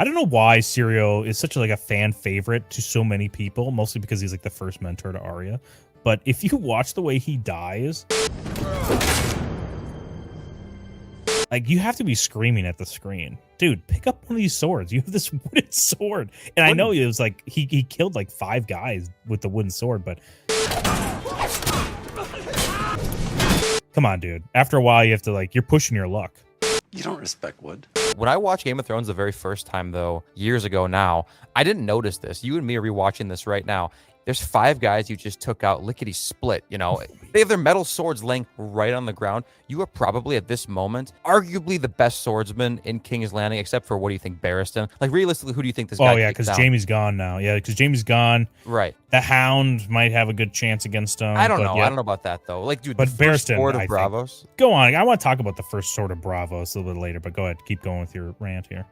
I don't know why Syrio is such like a fan favorite to so many people, mostly because he's like the first mentor to Arya. But if you watch the way he dies, like you have to be screaming at the screen. Dude, pick up one of these swords. You have this wooden sword. And I know it was like he killed like 5 guys with the wooden sword, but come on, dude. After a while you have to like you're pushing your luck. You don't respect wood. When I watched Game of Thrones the very first time, though, years ago now, I didn't notice this. You and me are rewatching this right now. There's 5 guys you just took out lickety split, you know. They have their metal swords laying right on the ground. You are probably at this moment arguably the best swordsman in King's Landing, except for, what do you think, Barristan? Like, realistically, who do you think this guy? Oh yeah, because Jaime's gone now. Yeah, because Jaime's gone. Right. The Hound might have a good chance against him. I don't know. Yeah. I don't know about that though. Like, dude, but the first Barristan, sword of Braavos. Go on. I want to talk about the first sword of Braavos a little bit later, but go ahead. Keep going with your rant here.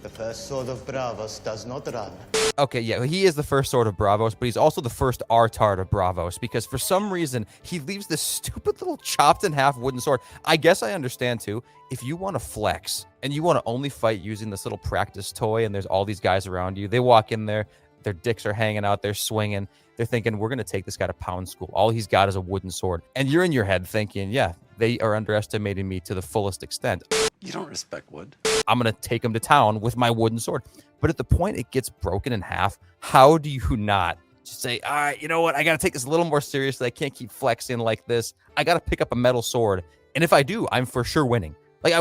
The first sword of Braavos does not run. Okay, yeah, he is the first sword of Braavos, but he's also the first Artard of Braavos, because for some reason, he leaves this stupid little chopped in half wooden sword. I guess I understand, too, if you want to flex, and you want to only fight using this little practice toy, and there's all these guys around you, they walk in there, their dicks are hanging out, they're swinging, they're thinking, we're going to take this guy to pound school. All he's got is a wooden sword. And you're in your head thinking, yeah, they are underestimating me to the fullest extent. You don't respect wood. I'm going to take him to town with my wooden sword. But at the point it gets broken in half, how do you not just say, all right, you know what? I got to take this a little more seriously. I can't keep flexing like this. I got to pick up a metal sword. And if I do, I'm for sure winning. Like,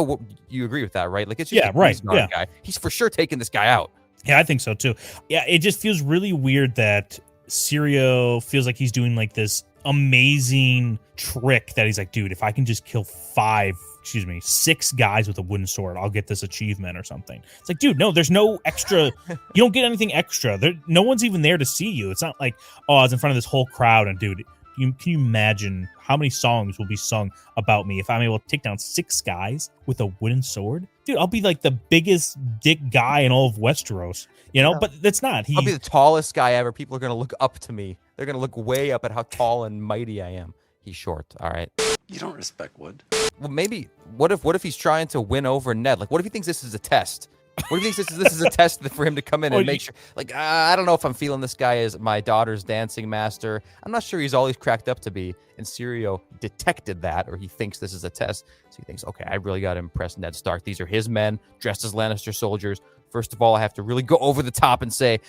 you agree with that, right? Like, it's just right. Yeah. Guy. He's for sure taking this guy out. Yeah, I think so too. Yeah, it just feels really weird that Syrio feels like he's doing like this amazing trick that he's like, dude, if I can just kill 6 guys with a wooden sword, I'll get this achievement or something. It's like, dude, no, there's no extra. You don't get anything extra. No one's even there to see you. It's not like, oh, I was in front of this whole crowd and dude, can you imagine how many songs will be sung about me if I'm able to take down 6 guys with a wooden sword? Dude, I'll be like the biggest dick guy in all of Westeros, you know? Yeah. But that's not. I'll be the tallest guy ever. People are going to look up to me. They're going to look way up at how tall and mighty I am. He's short, all right? You don't respect wood. Well, maybe, what if he's trying to win over Ned? Like, what if he thinks this is a test? What if he thinks this is a test for him to come in and make sure, like, I don't know if I'm feeling this guy as my daughter's dancing master. I'm not sure he's all he's cracked up to be. And Syrio detected that, or he thinks this is a test. So he thinks, okay, I really got to impress Ned Stark. These are his men dressed as Lannister soldiers. First of all, I have to really go over the top and say,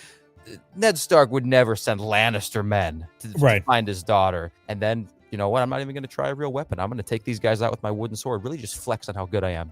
Ned Stark would never send Lannister men to find his daughter. And then, you know what? I'm not even going to try a real weapon. I'm going to take these guys out with my wooden sword. Really just flex on how good I am.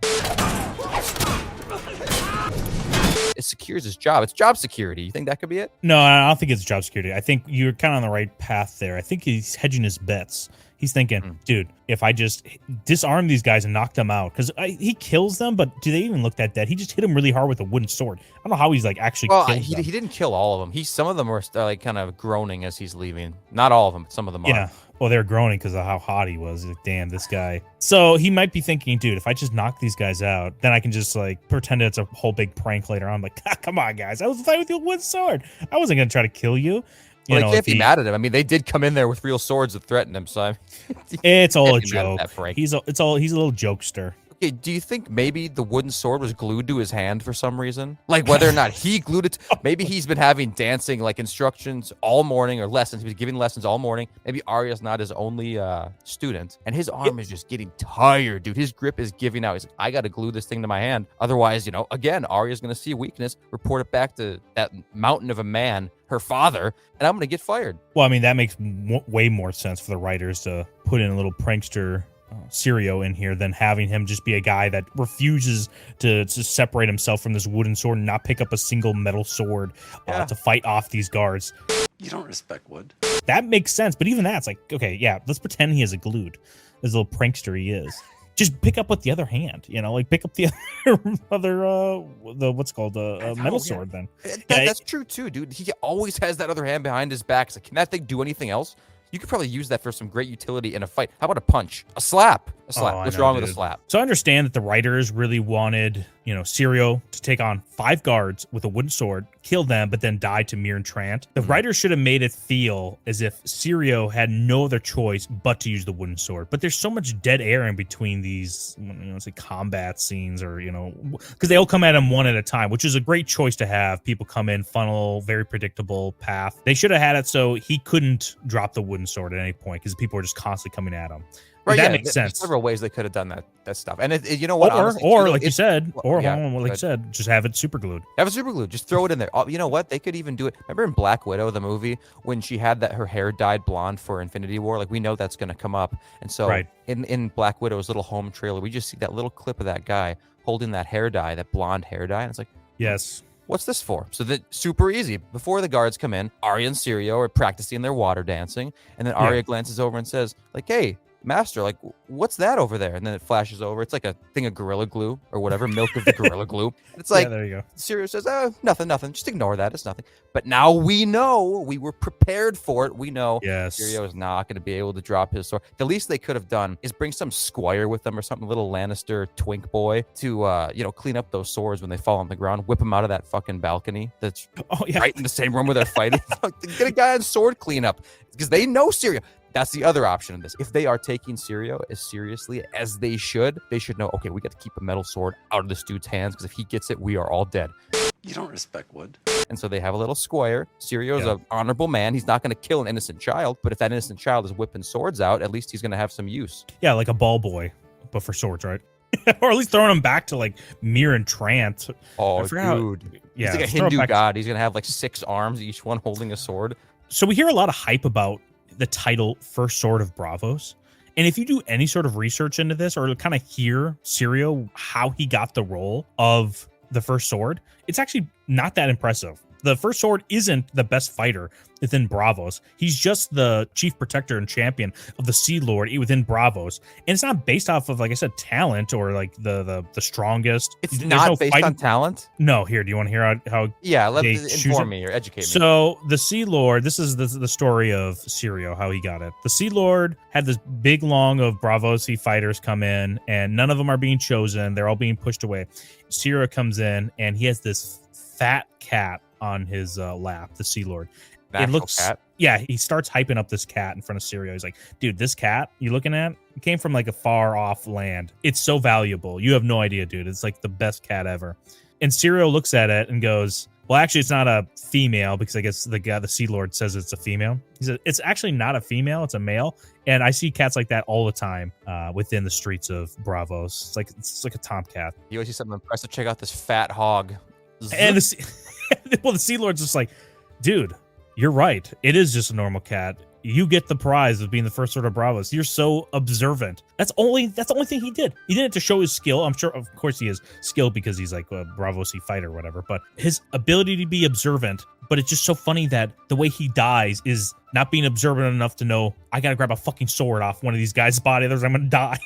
It secures his job. It's job security. You think that could be it? No, I don't think it's job security. I think you're kind of on the right path there. I think he's hedging his bets. He's thinking, dude, if I just disarm these guys and knock them out, because he kills them, but do they even look that dead? He just hit them really hard with a wooden sword. I don't know how he's like actually killed them. He didn't kill all of them. Some of them were like kind of groaning as he's leaving. Not all of them, but some of them are. Yeah. Well, they're groaning because of how hot he was. Like, damn, this guy. So he might be thinking, dude, if I just knock these guys out, then I can just like pretend it's a whole big prank later on. I'm like, come on, guys. I was fighting with you with a wooden sword. I wasn't going to try to kill you. Well, they can't be mad at him. I mean, they did come in there with real swords that threatened him. So it's all a joke. He's a little jokester. Okay, do you think maybe the wooden sword was glued to his hand for some reason? Like whether or not he glued it. Maybe he's been having dancing like instructions all morning or lessons. He was giving lessons all morning. Maybe Arya's not his only student. And his arm is just getting tired, dude. His grip is giving out. He's like, I got to glue this thing to my hand. Otherwise, you know, again, Arya's going to see a weakness, report it back to that mountain of a man, her father, and I'm going to get fired. Well, I mean, that makes way more sense for the writers to put in a little prankster Syrio in here than having him just be a guy that refuses to separate himself from this wooden sword and not pick up a single metal sword to fight off these guards. You don't respect wood. That makes sense, but even that's like, okay, yeah, let's pretend he is a glued, this little prankster he is. Just pick up with the other hand, you know, like pick up the metal sword then. That's true too, dude. He always has that other hand behind his back. It's like, can that thing do anything else? You could probably use that for some great utility in a fight. How about a punch? A slap? A slap. Oh, I What's know, wrong with a dude. slap? So I understand that the writers really wanted, Syrio to take on 5 guards with a wooden sword, kill them, but then die to Meryn Trant. The writers should have made it feel as if Syrio had no other choice but to use the wooden sword. But there's so much dead air in between these, say combat scenes, or because they all come at him one at a time, which is a great choice to have. People come in, funnel, very predictable path. They should have had it so he couldn't drop the wooden sword at any point because people are just constantly coming at him. Right, that yeah, makes there's sense. several ways they could have done that stuff. And you know what? Or, honestly, or too, like you said, or yeah, hold on, like you said, just have it super glued. have it super glued. Just throw it in there. Oh, you know what? They could even do it. Remember in Black Widow, the movie, when she had her hair dyed blonde for Infinity War? Like, we know that's going to come up. And so Right. in Black Widow's little home trailer, we just see that little clip of that guy holding that hair dye, that blonde hair dye. And it's like, Yes. what's this for? So that super easy. Before the guards come in, Arya and Syrio are practicing their water dancing. And then Arya glances over and says, like, hey, Master, like, what's that over there? And then it flashes over. It's like a thing of Gorilla Glue or whatever, milk of the Gorilla Glue. It's like, there you go. Syrio says, oh, nothing. Just ignore that. It's nothing. But now we know, we were prepared for it. We know Yes. Syrio is not going to be able to drop his sword. The least they could have done is bring some squire with them or something, little Lannister twink boy to, clean up those swords when they fall on the ground, whip them out of that fucking balcony that's right in the same room where they're fighting. Get a guy on sword cleanup because they know Syrio. That's the other option in this. If they are taking Syrio as seriously as they should know, okay, we got to keep a metal sword out of this dude's hands because if he gets it, we are all dead. You don't respect wood. And so they have a little squire. Sirio's an honorable man. He's not going to kill an innocent child, but if that innocent child is whipping swords out, at least he's going to have some use. Yeah, like a ball boy, but for swords, right? Or at least throwing him back to like Meryn Trant. Oh, dude. Yeah, he's like a Hindu god. He's going to have like 6 arms, each one holding a sword. So we hear a lot of hype about the title First Sword of Braavos. And if you do any sort of research into this or kind of hear Syrio, how he got the role of the First Sword, it's actually not that impressive. The First Sword isn't the best fighter within Braavos. He's just the chief protector and champion of the Sea Lord within Braavos. And it's not based off of, like I said, talent or like the strongest. It's not based on talent? No, here, do you want to hear how yeah, they inform me or educate me. So the Sea Lord, this is the story of Syrio, how he got it. The Sea Lord had this big long of Braavosi fighters come in, and none of them are being chosen. They're all being pushed away. Syrio comes in, and he has this fat cat on his lap, the Sea Lord. It looks cat. Yeah, he starts hyping up this cat in front of Syrio. He's like, dude, this cat you looking at, it came from like a far off land. It's so valuable. You have no idea, dude. It's like the best cat ever. And Syrio looks at it and goes, well, actually, it's not a female, because I guess the Sea Lord says it's a female. He said, it's actually not a female, it's a male. And I see cats like that all the time within the streets of Braavos. It's like a tomcat. You always see something impressive. Check out this fat hog. And the Sea Lord's just like, dude, you're right. It is just a normal cat. You get the prize of being the First Sword of Braavos. You're so observant. That's the only thing he did. He did it to show his skill. I'm sure, of course, he has skill because he's like a Braavosi fighter or whatever. But his ability to be observant. But it's just so funny that the way he dies is not being observant enough to know, I gotta grab a fucking sword off one of these guys' body, otherwise I'm gonna die.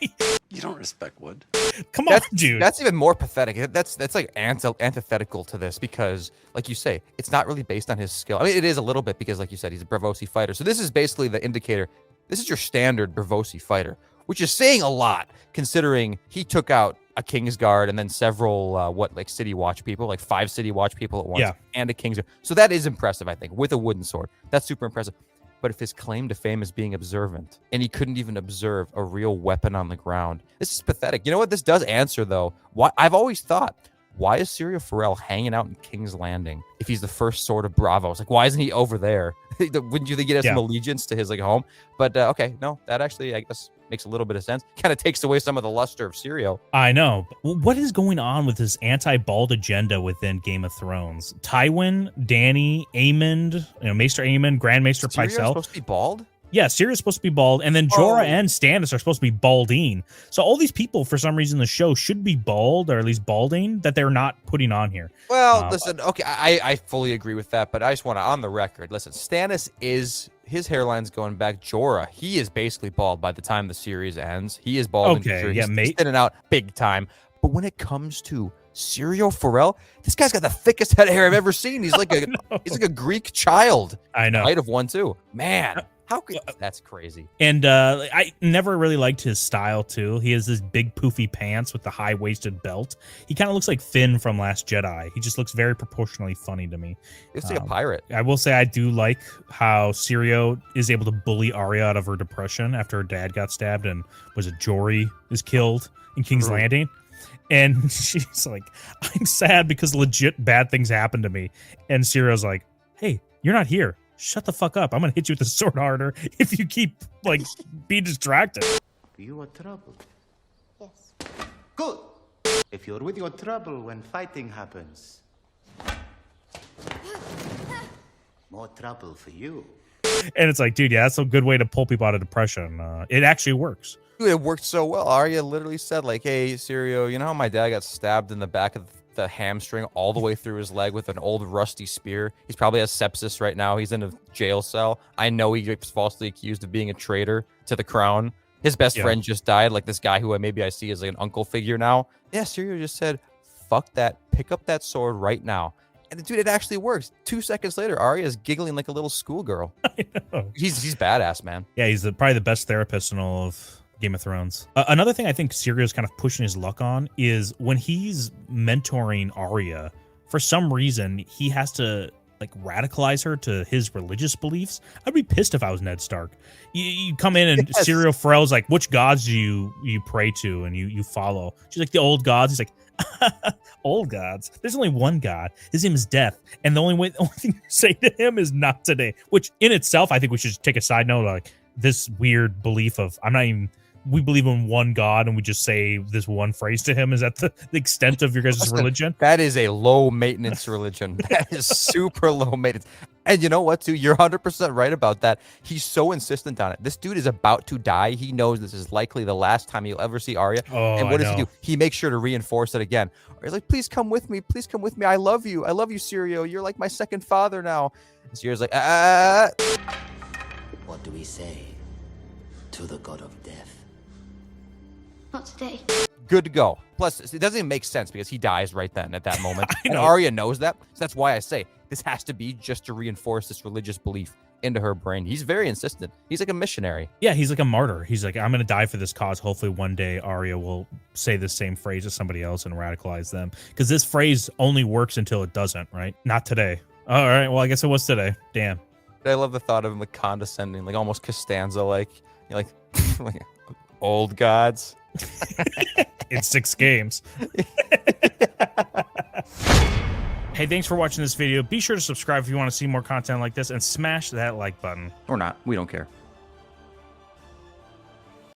You don't respect wood. Come on, dude. That's even more pathetic. That's like antithetical to this because, like you say, it's not really based on his skill. I mean, it is a little bit because, like you said, he's a Braavosi fighter. So this is basically the indicator. This is your standard Braavosi fighter, which is saying a lot considering he took out a Kingsguard and then several, City Watch people, like 5 City Watch people at once, and a Kingsguard. So that is impressive, I think, with a wooden sword. That's super impressive. But if his claim to fame is being observant, and he couldn't even observe a real weapon on the ground, this is pathetic. You know what? This does answer, though. Why I've always thought, why is Syrio Forel hanging out in King's Landing if he's the First Sword of Braavos? Like, why isn't he over there? Wouldn't you think he'd have some allegiance to his home? But okay, no, that actually, I guess, makes a little bit of sense. Kind of takes away some of the luster of Syrio. I know. What is going on with this anti-bald agenda within Game of Thrones? Tywin, Dany, Aemond, Maester Aemond, Grand Maester Syrio's Pycelle. supposed to be bald? Yeah, Syrio's supposed to be bald, and then Jorah and Stannis are supposed to be balding. So all these people, for some reason, in the show should be bald, or at least balding, that they're not putting on here. Well, listen, okay, I fully agree with that, but I just want to, on the record, listen, Stannis his hairline's going back. Jorah, he is basically bald by the time the series ends. He is bald. Okay, yeah, mate. He's thinning out big time. But when it comes to Syrio Forel, this guy's got the thickest head of hair I've ever seen. He's like a Greek child. I know. Height of 1 too. Man, How could that's crazy. And I never really liked his style too. He has this big poofy pants with the high-waisted belt. He kind of looks like Finn from Last Jedi. He just looks very proportionally funny to me. It's like a pirate. I will say I do like how Syrio is able to bully Arya out of her depression after her dad got stabbed and was it Jory is killed in King's Landing. And she's like, I'm sad because legit bad things happened to me. And Syrio's like, hey, you're not here. Shut the fuck up. I'm going to hit you with the sword harder if you keep, like, being distracted. You are troubled. Yes. Good. If you're with your trouble when fighting happens. More trouble for you. And it's like, dude, yeah, that's a good way to pull people out of depression. It actually works. Dude, it worked so well. Arya literally said, like, hey, Syrio, you know how my dad got stabbed in the back of the hamstring all the way through his leg with an old rusty spear? He's probably has sepsis right now. He's in a jail cell. I know he gets falsely accused of being a traitor to the crown. His best friend just died, like this guy who maybe I see as like an uncle figure now. Yeah, Syrio just said, fuck that. Pick up that sword right now. And dude, it actually works. 2 seconds later, Arya is giggling like a little schoolgirl. I know. He's badass, man. Yeah, he's probably the best therapist in all of Game of Thrones. Another thing I think Syrio's kind of pushing his luck on is when he's mentoring Arya, for some reason, he has to like radicalize her to his religious beliefs. I'd be pissed if I was Ned Stark. You come in and Syrio Forel's like, which gods do you pray to and you follow? She's like, the old gods. He's like, old gods? There's only one god. His name is Death. And the only thing you say to him is not today. Which in itself, I think we should just take a side note, like this weird belief of, we believe in one God and we just say this one phrase to him. Is that the extent of your guys' religion? That is a low maintenance religion. That is super low maintenance. And you know what, too? You're 100% right about that. He's so insistent on it. This dude is about to die. He knows this is likely the last time he'll ever see Arya. Oh, and what does he do? He makes sure to reinforce it again. He's like, please come with me. Please come with me. I love you. I love you, Syrio. You're like my second father now. And Syrio's like, What do we say to the god of death? Not today. Good to go. Plus, it doesn't even make sense because he dies right then at that moment. I And know. Arya knows that. So that's why I say this has to be just to reinforce this religious belief into her brain. He's very insistent. He's like a missionary. Yeah, he's like a martyr. He's like, I'm going to die for this cause. Hopefully one day Arya will say the same phrase to somebody else and radicalize them. Because this phrase only works until it doesn't, right? Not today. All right, well, I guess it was today. Damn. I love the thought of him like condescending, like almost Costanza-like. You're like, like old gods. In 6 games. Hey, thanks for watching this video. Be sure to subscribe if you want to see more content like this and smash that like button. Or not. We don't care.